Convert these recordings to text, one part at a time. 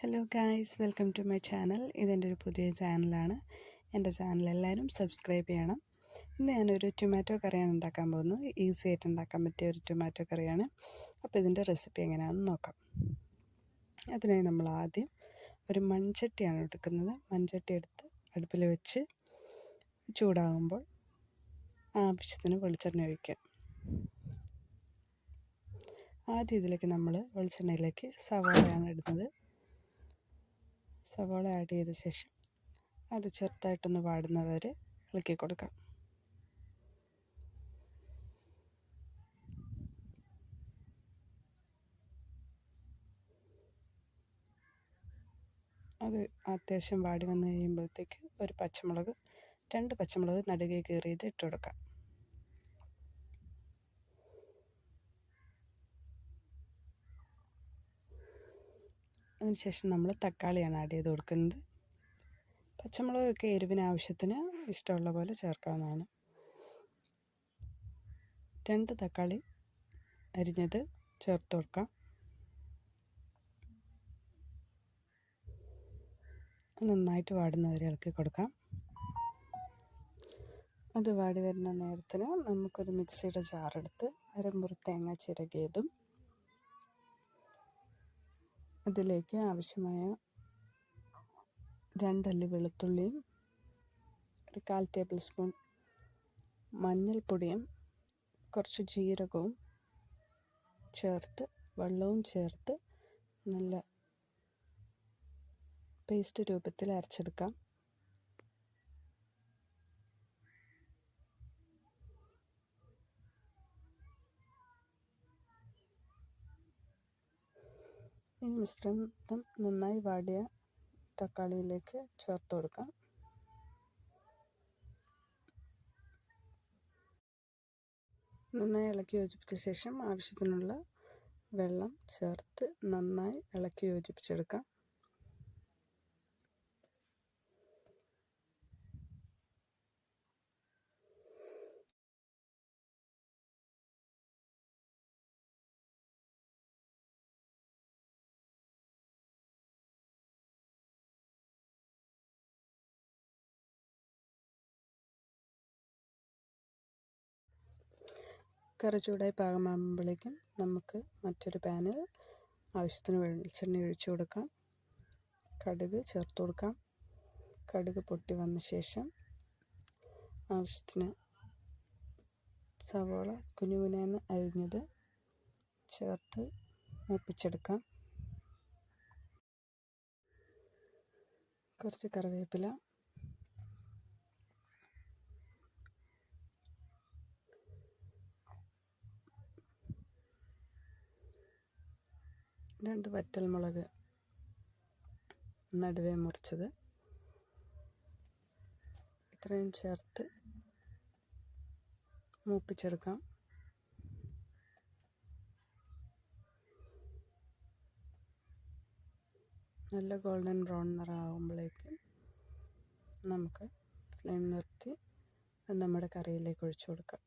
Hello guys, welcome to my channel. ഇതെൻ്റെ ഒരു പുതിയ ചാനലാണ്. എൻ്റെ ചാനൽ എല്ലാവരും സബ്സ്ക്രൈബ് ചെയ്യണം. ഇന്ന് ഞാനൊരു ടൊമാറ്റോ കറിയാണ് ഉണ്ടാക്കാൻ പോകുന്നത്. ഈസി ആയിട്ട് ഉണ്ടാക്കാൻ പറ്റിയ ഒരു ടൊമാറ്റോ കറിയാണ്. അപ്പോൾ ഇതിൻ്റെ റെസിപ്പി എങ്ങനെയാണെന്ന് നോക്കാം. അതിനായി നമ്മൾ ആദ്യം ഒരു മൺചട്ടിയാണ് എടുക്കുന്നത്. മൺചട്ടി എടുത്ത് അടുപ്പിൽ വെച്ച് ചൂടാകുമ്പോൾ ആവശ്യത്തിന് വെളിച്ചെണ്ണ ഒഴിക്കുക. ആദ്യം ഇതിലേക്ക് നമ്മൾ വെളിച്ചെണ്ണയിലേക്ക് സവാളയാണ് ഇടുന്നത്. സവാള ആഡ് ചെയ്ത ശേഷം അത് ചെറുതായിട്ടൊന്ന് വാടുന്നവരെ ഇളക്കി കൊടുക്കാം. അത് അത്യാവശ്യം വാടി വന്നു കഴിയുമ്പോഴത്തേക്ക് ഒരു പച്ചമുളക്, 2 പച്ചമുളക് നടുകെ കീറിയത് ഇട്ട് കൊടുക്കാം. അതിനുശേഷം നമ്മൾ തക്കാളിയാണ് ആഡ് ചെയ്ത് കൊടുക്കുന്നത്. പച്ചമുളകൊക്കെ എരിവിന് ആവശ്യത്തിന് ഇഷ്ടമുള്ള പോലെ ചേർക്കാവുന്നതാണ്. 2 തക്കാളി അരിഞ്ഞത് ചേർത്ത് കൊടുക്കാം. നന്നായിട്ട് വാടുന്നവരെ ഇളക്കി കൊടുക്കാം. അത് വാടി വരുന്ന നേരത്തിന് നമുക്കൊരു മിക്സിയുടെ ജാറെടുത്ത് അരമുറി തേങ്ങ ചിരകിയതും അതിലേക്ക് ആവശ്യമായ 2 അല്ലി വെളുത്തുള്ളിയും 1/4 ടേബിൾ സ്പൂൺ മഞ്ഞൾപ്പൊടിയും കുറച്ച് ജീരകവും ചേർത്ത് വെള്ളവും ചേർത്ത് നല്ല പേസ്റ്റ് രൂപത്തിൽ അരച്ചെടുക്കാം. ഈ മിശ്രിതം നന്നായി വാടിയ തക്കാളിയിലേക്ക് ചേർത്ത് കൊടുക്കാം. നന്നായി ഇളക്കി യോജിപ്പിച്ച ശേഷം ആവശ്യത്തിനുള്ള വെള്ളം ചേർത്ത് നന്നായി ഇളക്കി യോജിപ്പിച്ചെടുക്കാം. കറി ചൂടായി പാകമാകുമ്പോഴേക്കും നമുക്ക് മറ്റൊരു പാനിൽ ആവശ്യത്തിന് വെളിച്ചെണ്ണ ഒഴിച്ചു കൊടുക്കാം. കടുക് ചേർത്ത് കൊടുക്കാം. കടുക് പൊട്ടി വന്ന ശേഷം ആവശ്യത്തിന് സവാള കുനുകുനാന്ന് അരിഞ്ഞത് ചേർത്ത് മൂപ്പിച്ചെടുക്കാം. കുറച്ച് കറിവേപ്പില, രണ്ട് വറ്റൽമുളക് നടുവേ മുറിച്ചത്, ഇത്രയും ചേർത്ത് മൂപ്പിച്ചെടുക്കാം. നല്ല ഗോൾഡൻ ബ്രൗൺ നിറമാകുമ്പോഴേക്കും നമുക്ക് ഫ്ലെയിം നിർത്തി നമ്മുടെ കറിയിലേക്ക് ഒഴിച്ചു കൊടുക്കാം.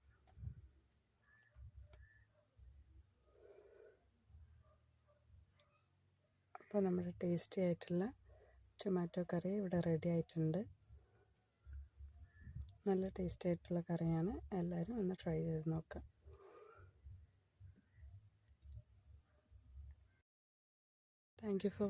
അപ്പോൾ നമ്മുടെ ടേസ്റ്റി ആയിട്ടുള്ള ടൊമാറ്റോ കറി ഇവിടെ റെഡി ആയിട്ടുണ്ട്. നല്ല ടേസ്റ്റി ആയിട്ടുള്ള കറിയാണ്. എല്ലാവരും ഒന്ന് ട്രൈ ചെയ്ത് നോക്കാം. Thank you for